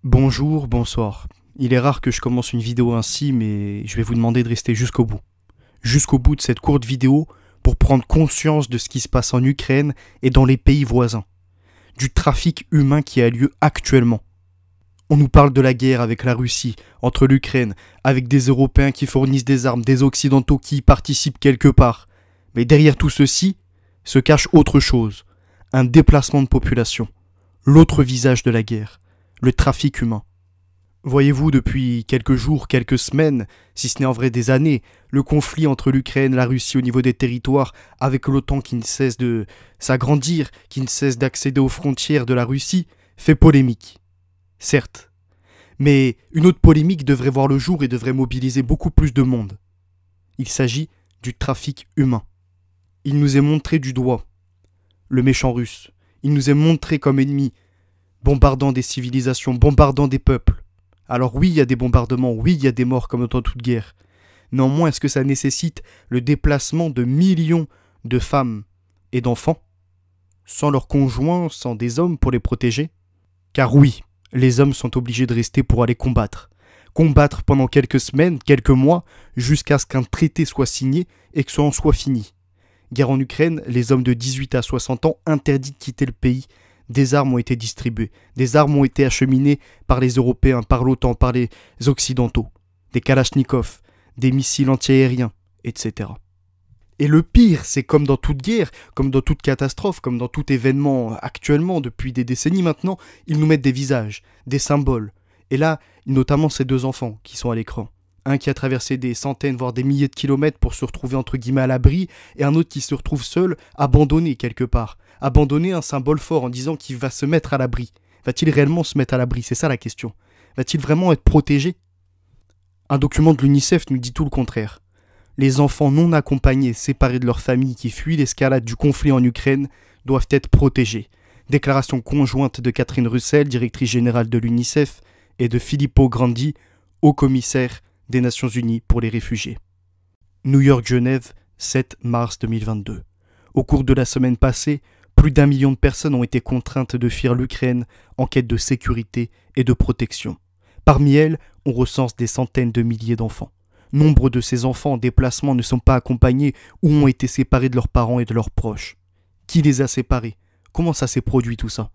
Bonjour, bonsoir. Il est rare que je commence une vidéo ainsi, mais je vais vous demander de rester jusqu'au bout. Jusqu'au bout de cette courte vidéo pour prendre conscience de ce qui se passe en Ukraine et dans les pays voisins. Du trafic humain qui a lieu actuellement. On nous parle de la guerre avec la Russie, entre l'Ukraine, avec des Européens qui fournissent des armes, des Occidentaux qui y participent quelque part. Mais derrière tout ceci se cache autre chose. Un déplacement de population. L'autre visage de la guerre. Le trafic humain. Voyez-vous, depuis quelques jours, quelques semaines, si ce n'est en vrai des années, le conflit entre l'Ukraine et la Russie au niveau des territoires, avec l'OTAN qui ne cesse de s'agrandir, qui ne cesse d'accéder aux frontières de la Russie, fait polémique. Certes. Mais une autre polémique devrait voir le jour et devrait mobiliser beaucoup plus de monde. Il s'agit du trafic humain. Il nous est montré du doigt. Le méchant russe. Il nous est montré comme ennemi, bombardant des civilisations, bombardant des peuples. Alors oui, il y a des bombardements, oui, il y a des morts comme dans toute guerre. Néanmoins, est-ce que ça nécessite le déplacement de millions de femmes et d'enfants, sans leurs conjoints, sans des hommes pour les protéger? Car oui, les hommes sont obligés de rester pour aller combattre. Combattre pendant quelques semaines, quelques mois, jusqu'à ce qu'un traité soit signé et que ça en soit fini. Guerre en Ukraine, les hommes de 18 à 60 ans interdits de quitter le pays. Des armes ont été distribuées, des armes ont été acheminées par les Européens, par l'OTAN, par les Occidentaux, des Kalachnikovs, des missiles antiaériens, etc. Et le pire, c'est comme dans toute guerre, comme dans toute catastrophe, comme dans tout événement actuellement, depuis des décennies maintenant, ils nous mettent des visages, des symboles. Et là, notamment ces deux enfants qui sont à l'écran. Un qui a traversé des centaines, voire des milliers de kilomètres pour se retrouver entre guillemets à l'abri, et un autre qui se retrouve seul, abandonné quelque part. Abandonner un symbole fort en disant qu'il va se mettre à l'abri. Va-t-il réellement se mettre à l'abri? C'est ça la question. Va-t-il vraiment être protégé? Un document de l'UNICEF nous dit tout le contraire. Les enfants non accompagnés, séparés de leur famille qui fuient l'escalade du conflit en Ukraine, doivent être protégés. Déclaration conjointe de Catherine Russell, directrice générale de l'UNICEF, et de Filippo Grandi, haut-commissaire des Nations Unies pour les réfugiés. New York-Genève, 7 mars 2022. Au cours de la semaine passée, plus d'1 million de personnes ont été contraintes de fuir l'Ukraine en quête de sécurité et de protection. Parmi elles, on recense des centaines de milliers d'enfants. Nombre de ces enfants en déplacement ne sont pas accompagnés ou ont été séparés de leurs parents et de leurs proches. Qui les a séparés? Comment ça s'est produit tout ça?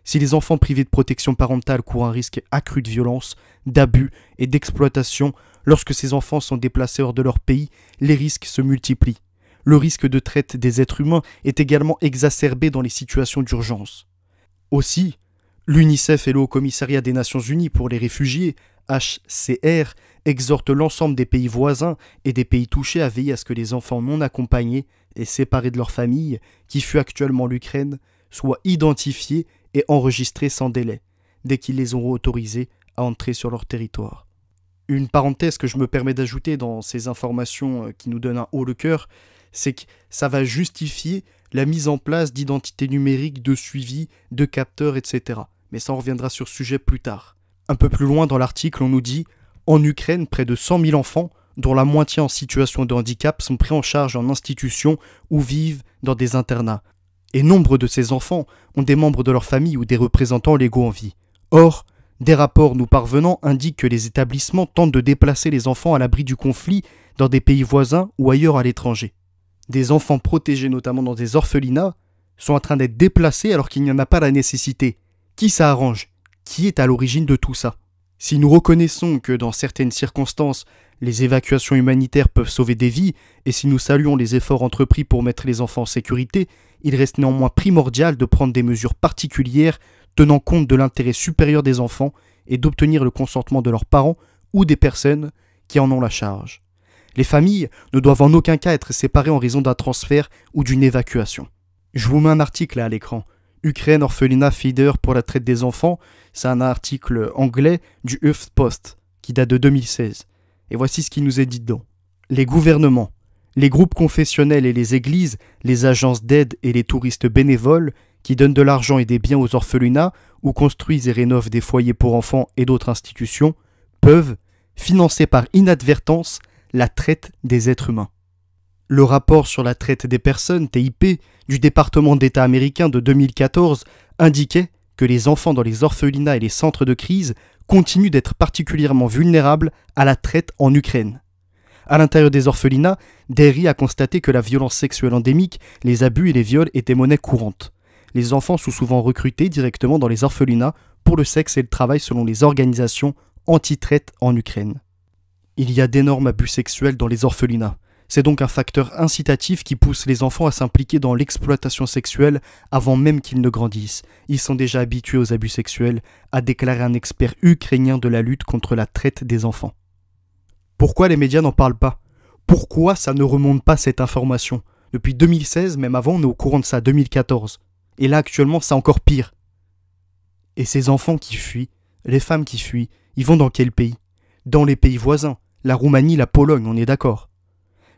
Si les enfants privés de protection parentale courent un risque accru de violence, d'abus et d'exploitation, lorsque ces enfants sont déplacés hors de leur pays, les risques se multiplient. Le risque de traite des êtres humains est également exacerbé dans les situations d'urgence. Aussi, l'UNICEF et le Haut-Commissariat des Nations Unies pour les réfugiés, HCR, exhortent l'ensemble des pays voisins et des pays touchés à veiller à ce que les enfants non accompagnés et séparés de leur famille, qui fuient actuellement l'Ukraine, soient identifiés et enregistrés sans délai, dès qu'ils les auront autorisés à entrer sur leur territoire. Une parenthèse que je me permets d'ajouter dans ces informations qui nous donnent un haut le cœur, c'est que ça va justifier la mise en place d'identités numériques, de suivi, de capteurs, etc. Mais ça, on reviendra sur ce sujet plus tard. Un peu plus loin dans l'article, on nous dit « En Ukraine, près de 100 000 enfants, dont la moitié en situation de handicap, sont pris en charge en institution ou vivent dans des internats. Et nombre de ces enfants ont des membres de leur famille ou des représentants légaux en vie. Or, des rapports nous parvenant indiquent que les établissements tentent de déplacer les enfants à l'abri du conflit dans des pays voisins ou ailleurs à l'étranger. Des enfants protégés notamment dans des orphelinats sont en train d'être déplacés alors qu'il n'y en a pas la nécessité. Qui ça arrange? Qui est à l'origine de tout ça? Si nous reconnaissons que dans certaines circonstances, les évacuations humanitaires peuvent sauver des vies, et si nous saluons les efforts entrepris pour mettre les enfants en sécurité, il reste néanmoins primordial de prendre des mesures particulières tenant compte de l'intérêt supérieur des enfants et d'obtenir le consentement de leurs parents ou des personnes qui en ont la charge. Les familles ne doivent en aucun cas être séparées en raison d'un transfert ou d'une évacuation. Je vous mets un article là à l'écran. Ukraine orphelinat feeder pour la traite des enfants. C'est un article anglais du HuffPost qui date de 2016. Et voici ce qui nous est dit dedans. Les gouvernements, les groupes confessionnels et les églises, les agences d'aide et les touristes bénévoles qui donnent de l'argent et des biens aux orphelinats ou construisent et rénovent des foyers pour enfants et d'autres institutions peuvent financer par inadvertance la traite des êtres humains. Le rapport sur la traite des personnes, TIP, du département d'État américain de 2014 indiquait que les enfants dans les orphelinats et les centres de crise continuent d'être particulièrement vulnérables à la traite en Ukraine. À l'intérieur des orphelinats, Derry a constaté que la violence sexuelle endémique, les abus et les viols étaient monnaie courante. Les enfants sont souvent recrutés directement dans les orphelinats pour le sexe et le travail selon les organisations anti-traite en Ukraine. Il y a d'énormes abus sexuels dans les orphelinats. C'est donc un facteur incitatif qui pousse les enfants à s'impliquer dans l'exploitation sexuelle avant même qu'ils ne grandissent. Ils sont déjà habitués aux abus sexuels, a déclaré un expert ukrainien de la lutte contre la traite des enfants. Pourquoi les médias n'en parlent pas? Pourquoi ça ne remonte pas cette information? Depuis 2016, même avant, on est au courant de ça, 2014. Et là, actuellement, c'est encore pire. Et ces enfants qui fuient, les femmes qui fuient, ils vont dans quel pays? Dans les pays voisins, la Roumanie, la Pologne, on est d'accord.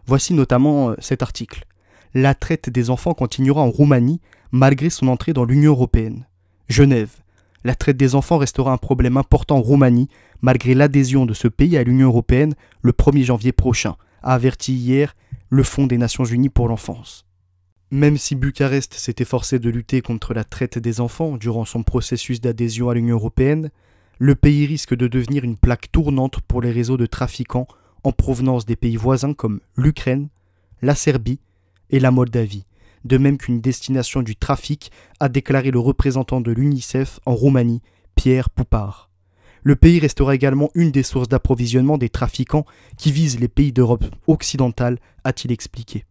Voici notamment cet article. La traite des enfants continuera en Roumanie malgré son entrée dans l'Union européenne. Genève. La traite des enfants restera un problème important en Roumanie malgré l'adhésion de ce pays à l'Union européenne le 1er janvier prochain, a averti hier le Fonds des Nations Unies pour l'enfance. Même si Bucarest s'est efforcé de lutter contre la traite des enfants durant son processus d'adhésion à l'Union européenne, le pays risque de devenir une plaque tournante pour les réseaux de trafiquants en provenance des pays voisins comme l'Ukraine, la Serbie et la Moldavie, de même qu'une destination du trafic, a déclaré le représentant de l'UNICEF en Roumanie, Pierre Poupard. Le pays restera également une des sources d'approvisionnement des trafiquants qui visent les pays d'Europe occidentale, a-t-il expliqué.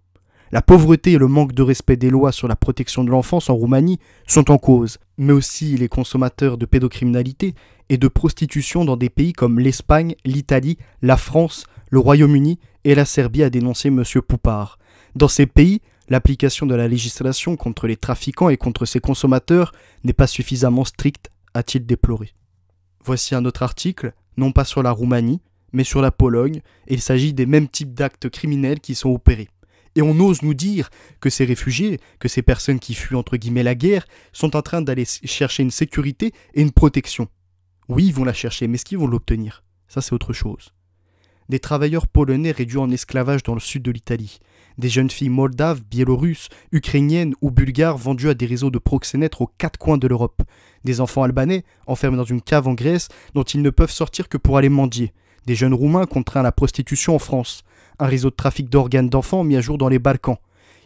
La pauvreté et le manque de respect des lois sur la protection de l'enfance en Roumanie sont en cause, mais aussi les consommateurs de pédocriminalité et de prostitution dans des pays comme l'Espagne, l'Italie, la France, le Royaume-Uni et la Serbie, a dénoncé M. Poupard. Dans ces pays, l'application de la législation contre les trafiquants et contre ces consommateurs n'est pas suffisamment stricte, a-t-il déploré. Voici un autre article, non pas sur la Roumanie, mais sur la Pologne, et il s'agit des mêmes types d'actes criminels qui sont opérés. Et on ose nous dire que ces réfugiés, que ces personnes qui fuient entre guillemets la guerre, sont en train d'aller chercher une sécurité et une protection. Oui, ils vont la chercher, mais est-ce qu'ils vont l'obtenir? Ça, c'est autre chose. Des travailleurs polonais réduits en esclavage dans le sud de l'Italie. Des jeunes filles moldaves, biélorusses, ukrainiennes ou bulgares vendues à des réseaux de proxénètes aux quatre coins de l'Europe. Des enfants albanais enfermés dans une cave en Grèce dont ils ne peuvent sortir que pour aller mendier. Des jeunes roumains contraints à la prostitution en France. Un réseau de trafic d'organes d'enfants mis à jour dans les Balkans.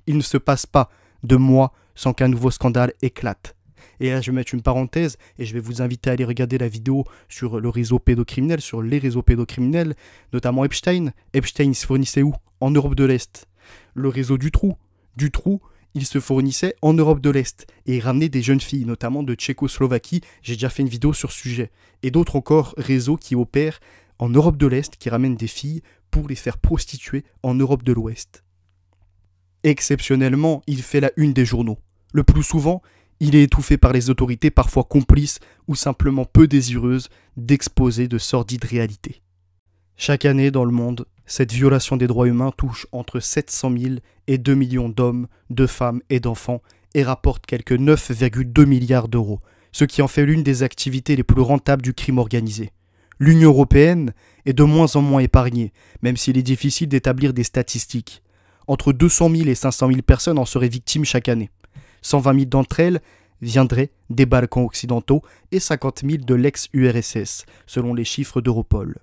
Il ne se passe pas de mois sans qu'un nouveau scandale éclate. Et là, je vais mettre une parenthèse et je vais vous inviter à aller regarder la vidéo sur le réseau pédocriminel, sur les réseaux pédocriminels, notamment Epstein. Epstein, il se fournissait où? En Europe de l'Est. Le réseau Dutroux, il se fournissait en Europe de l'Est et il ramenait des jeunes filles, notamment de Tchécoslovaquie. J'ai déjà fait une vidéo sur ce sujet. Et d'autres encore réseaux qui opèrent en Europe de l'Est, qui ramènent des filles pour les faire prostituer en Europe de l'Ouest. Exceptionnellement, il fait la une des journaux. Le plus souvent, il est étouffé par les autorités parfois complices ou simplement peu désireuses d'exposer de sordides réalités. Chaque année dans le monde, cette violation des droits humains touche entre 700 000 et 2 millions d'hommes, de femmes et d'enfants et rapporte quelque 9,2 milliards d'euros, ce qui en fait l'une des activités les plus rentables du crime organisé. L'Union européenne est de moins en moins épargnée, même s'il est difficile d'établir des statistiques. Entre 200 000 et 500 000 personnes en seraient victimes chaque année. 120 000 d'entre elles viendraient des Balkans occidentaux et 50 000 de l'ex-URSS, selon les chiffres d'Europol.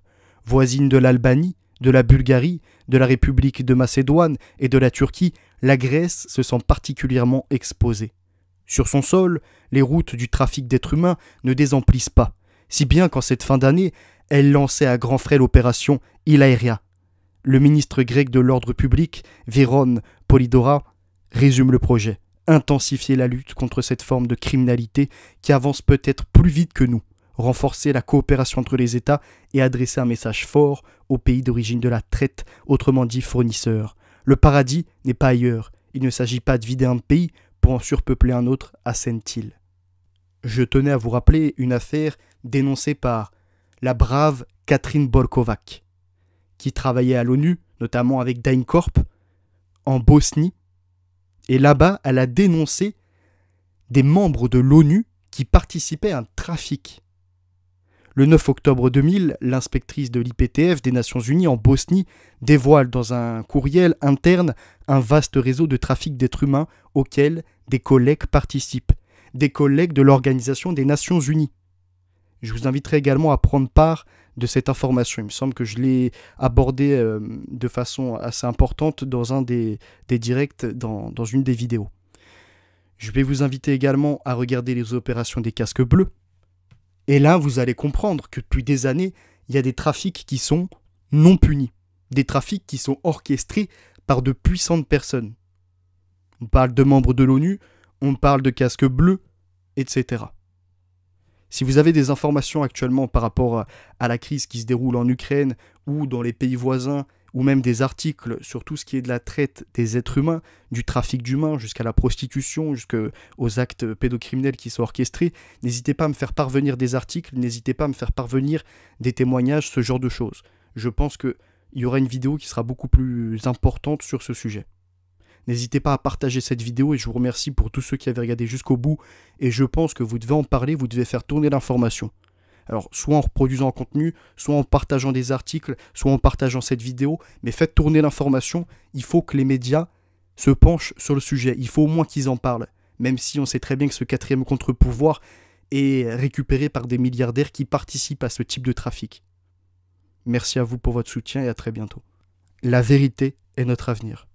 Voisine de l'Albanie, de la Bulgarie, de la République de Macédoine et de la Turquie, la Grèce se sent particulièrement exposée. Sur son sol, les routes du trafic d'êtres humains ne désemplissent pas, si bien qu'en cette fin d'année, elle lançait à grands frais l'opération Ilaria. Le ministre grec de l'ordre public, Véron Polydora, résume le projet. Intensifier la lutte contre cette forme de criminalité qui avance peut-être plus vite que nous, renforcer la coopération entre les États et adresser un message fort aux pays d'origine de la traite, autrement dit fournisseurs. Le paradis n'est pas ailleurs, il ne s'agit pas de vider un pays pour en surpeupler un autre, assène-t-il. Je tenais à vous rappeler une affaire dénoncée par la brave Catherine Borkovac, qui travaillait à l'ONU, notamment avec DynCorp, en Bosnie. Et là-bas, elle a dénoncé des membres de l'ONU qui participaient à un trafic. Le 9 octobre 2000, l'inspectrice de l'IPTF des Nations Unies en Bosnie dévoile dans un courriel interne un vaste réseau de trafic d'êtres humains auquel des collègues participent. des collègues de l'Organisation des Nations Unies. Je vous inviterai également à prendre part de cette information. Il me semble que je l'ai abordé de façon assez importante dans un des directs, dans une des vidéos. Je vais vous inviter également à regarder les opérations des casques bleus. Et là, vous allez comprendre que depuis des années, il y a des trafics qui sont non punis. Des trafics qui sont orchestrés par de puissantes personnes. On parle de membres de l'ONU, on parle de casques bleus, etc. Si vous avez des informations actuellement par rapport à la crise qui se déroule en Ukraine ou dans les pays voisins, ou même des articles sur tout ce qui est de la traite des êtres humains, du trafic d'humains jusqu'à la prostitution, jusqu'aux actes pédocriminels qui sont orchestrés, n'hésitez pas à me faire parvenir des articles, n'hésitez pas à me faire parvenir des témoignages, ce genre de choses. Je pense qu'il y aura une vidéo qui sera beaucoup plus importante sur ce sujet. N'hésitez pas à partager cette vidéo et je vous remercie pour tous ceux qui avaient regardé jusqu'au bout. Et je pense que vous devez en parler, vous devez faire tourner l'information. Alors, soit en reproduisant un contenu, soit en partageant des articles, soit en partageant cette vidéo, mais faites tourner l'information. Il faut que les médias se penchent sur le sujet. Il faut au moins qu'ils en parlent. Même si on sait très bien que ce quatrième contre-pouvoir est récupéré par des milliardaires qui participent à ce type de trafic. Merci à vous pour votre soutien et à très bientôt. La vérité est notre avenir.